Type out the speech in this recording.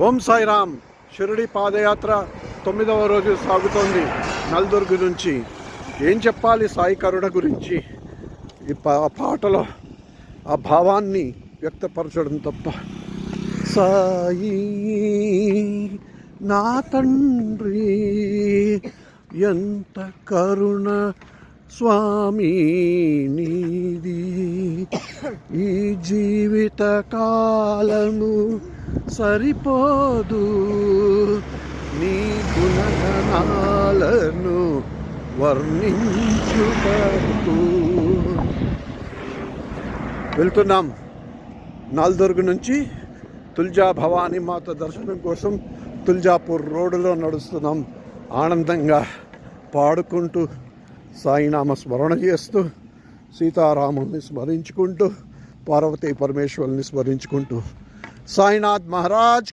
ఓం సాయిరామ్. షిరిడి పాదయాత్ర 9వ రోజు సాగుతోంది. నల్దుర్గ్ నుంచి ఏం చెప్పాలి సాయి కరుణ గురించి? ఈ పాటలో ఆ భావాన్ని వ్యక్తపరచడం తప్ప. సాయి నా తండ్రి ఎంత కరుణ స్వామి నీది, ఈ జీవిత కాలము సరిపోదు నీ గుణగణాలను వర్ణించుటకు. వెళ్తున్నాం నల్దుర్గ్ నుంచి తుల్జా భవానీ మాత దర్శనం కోసం తుల్జాపూర్ రోడ్డులో నడుస్తున్నాం. ఆనందంగా పాడుకుంటూ సాయినామ స్మరణ చేస్తూ సీతారాముల్ని స్మరించుకుంటూ పార్వతీ పరమేశ్వరుని స్మరించుకుంటూ సాయినాథ్ మహారాజ్